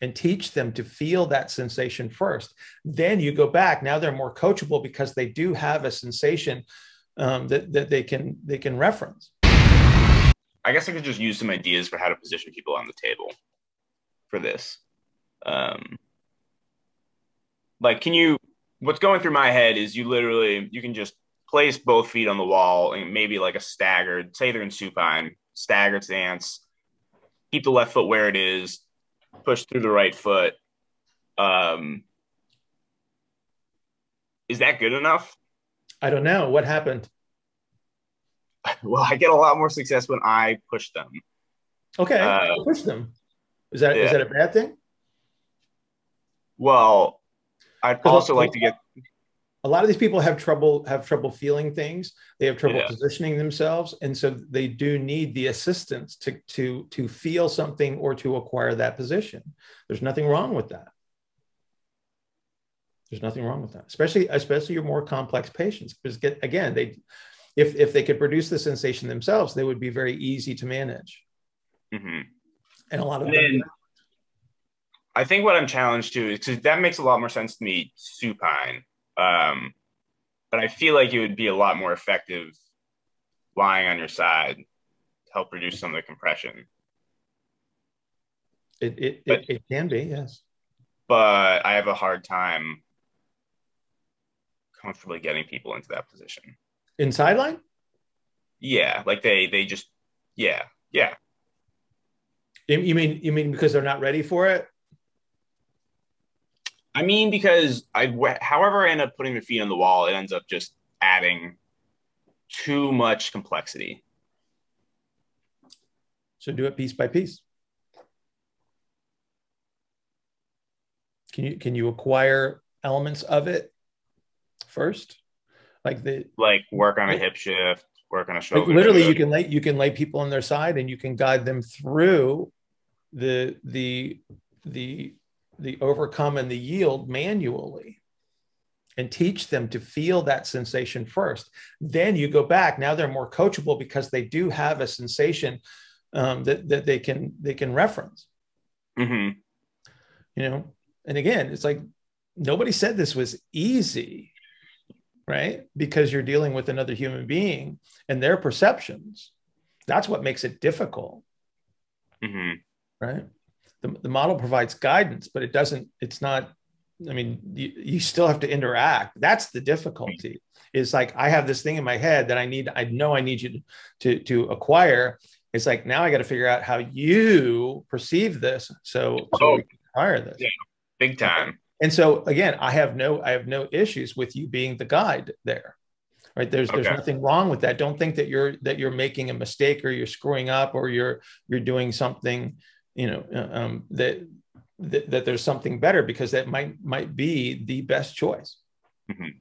and teach them to feel that sensation first. Then you go back. Now they're more coachable because they do have a sensation that they can reference. I guess I could just use some ideas for how to position people on the table for this. What's going through my head is you can just place both feet on the wall and maybe like a staggered, say they're in supine, staggered stance, keep the left foot where it is, push through the right foot. Is that good enough? I don't know. What happened? Well, I get a lot more success when I push them. Okay, push them. Is that a bad thing? Well, I'd also like to get. A lot of these people have trouble feeling things. They have trouble positioning themselves, and so they do need the assistance to feel something or to acquire that position. There's nothing wrong with that. There's nothing wrong with that, especially your more complex patients. Because again, if they could produce the sensation themselves, they would be very easy to manage. Mm-hmm. And a lot of them. I think what I'm challenged to is because that makes a lot more sense to me, supine. But I feel like it would be a lot more effective lying on your side to help reduce some of the compression. It can be, yes. But I have a hard time comfortably getting people into that position. In sideline? Yeah, like they just, yeah. You mean because they're not ready for it? I mean, because however I end up putting their feet on the wall, it ends up just adding too much complexity. So do it piece by piece. Can you acquire elements of it first? Like work on a hip shift, work on a shoulder. Like literally, you can lay people on their side and you can guide them through the overcome and the yield manually, and teach them to feel that sensation first. Then you go back. Now they're more coachable because they do have a sensation that they can reference. Mm-hmm. You know, and again, it's like nobody said this was easy, right? Because you're dealing with another human being and their perceptions. That's what makes it difficult, right? The model provides guidance, but it's not, I mean, you still have to interact. That's the difficulty. It's like, I have this thing in my head that I know I need you to acquire. It's like, now I got to figure out how you perceive this. So we can acquire this. Yeah, big time. And so again, I have no issues with you being the guide there, right? There's nothing wrong with that. Don't think that you're making a mistake or you're screwing up or you're doing something, that there's something better, because that might be the best choice. Mm-hmm.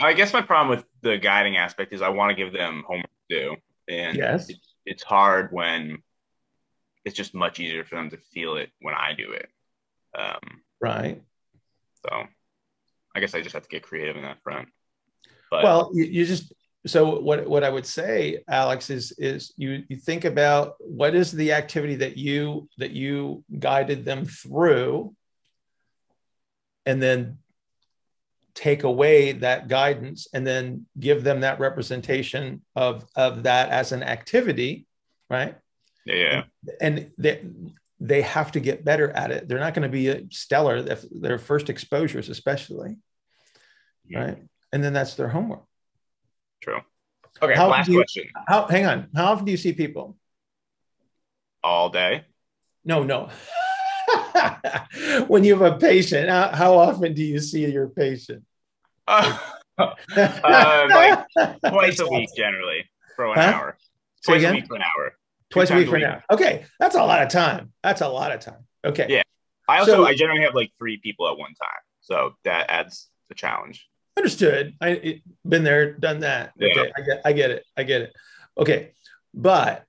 I guess my problem with the guiding aspect is I want to give them homework to do, and yes, it's hard when it's just much easier for them to feel it when I do it. Right. So I guess I just have to get creative in that front. But well, so what I would say, Alex, is you think about what is the activity that you guided them through, and then take away that guidance and then give them that representation of that as an activity, right? Yeah. And they have to get better at it. They're not going to be stellar if their first exposures, especially, right? And then that's their homework. True. Okay, last question. Hang on. How often do you see people? All day? No. When you have a patient, how often do you see your patient? Like twice a week, generally, for an hour. Twice a week for an hour. Twice a week for an hour. Okay, that's a lot of time. Okay. Yeah. I generally have like 3 people at one time, so that adds the challenge. Understood. Been there, done that. Yeah. Okay, I get it. Okay, but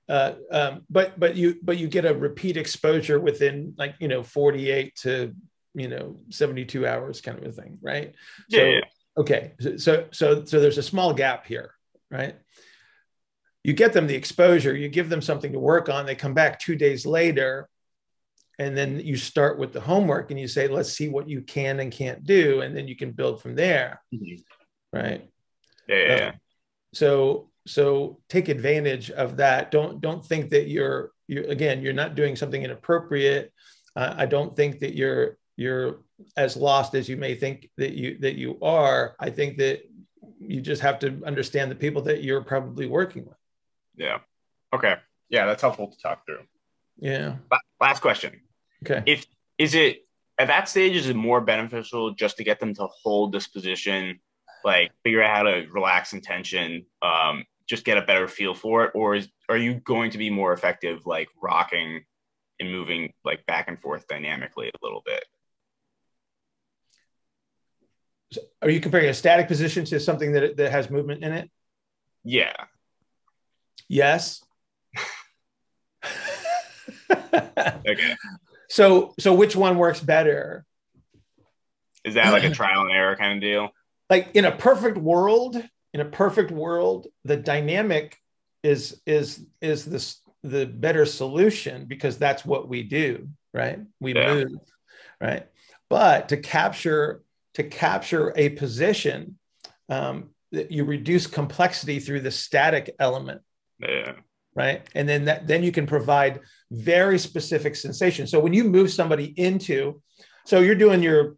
you get a repeat exposure within 48 to 72 hours, kind of a thing, right? Yeah. Okay, so there's a small gap here, right? You get them the exposure, you give them something to work on. They come back 2 days later, and then you start with the homework and you say, let's see what you can and can't do, and then you can build from there. Right. Yeah. So take advantage of that. Don't think that you're not doing something inappropriate. I don't think that you're as lost as you may think that you are. I think that you just have to understand the people that you're probably working with. Yeah. Okay. Yeah, that's helpful to talk through. Yeah. Last question. Okay. Is it at that stage, is it more beneficial just to get them to hold this position, like figure out how to relax in tension, just get a better feel for it? Or are you going to be more effective, like rocking and moving like back and forth dynamically a little bit? So are you comparing a static position to something that has movement in it? Yeah. Yes. Okay. So which one works better? Is that like a trial and error kind of deal? Like in a perfect world, the dynamic is the better solution, because that's what we do, right? We move, right? But to capture a position, you reduce complexity through the static element. Yeah. Right. And then you can provide very specific sensation. So when you move somebody into, so you're doing your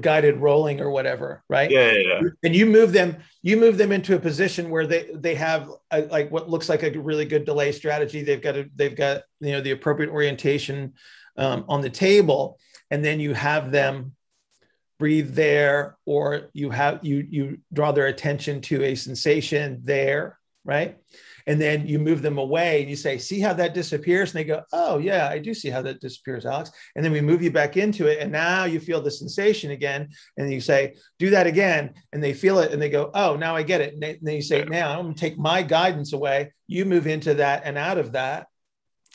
guided rolling or whatever, right? Yeah. And you move them into a position where they have like what looks like a really good delay strategy. They've got the appropriate orientation on the table, and then you have them breathe there, or you draw their attention to a sensation there, right? And then you move them away and you say, see how that disappears? And they go, oh yeah, I do see how that disappears, Alex. And then we move you back into it. And now you feel the sensation again. And you say, do that again. And they feel it and they go, oh, now I get it. And then you say, now I'm going to take my guidance away. You move into that and out of that.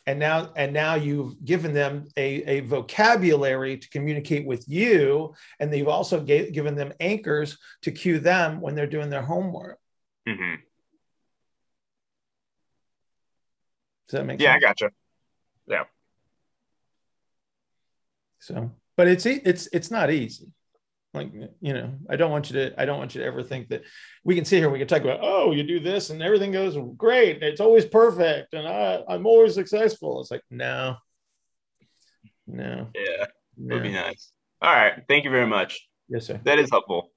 And now you've given them a vocabulary to communicate with you. And you've also given them anchors to cue them when they're doing their homework. Mm-hmm. Does that make sense? Yeah, I gotcha. Yeah. So, but it's not easy. Like, I don't want you to ever think that we can sit here and we can talk about, oh, you do this and everything goes great. It's always perfect. And I'm always successful. It's like, no. Yeah. That'd be nice. All right. Thank you very much. Yes, sir. That is helpful.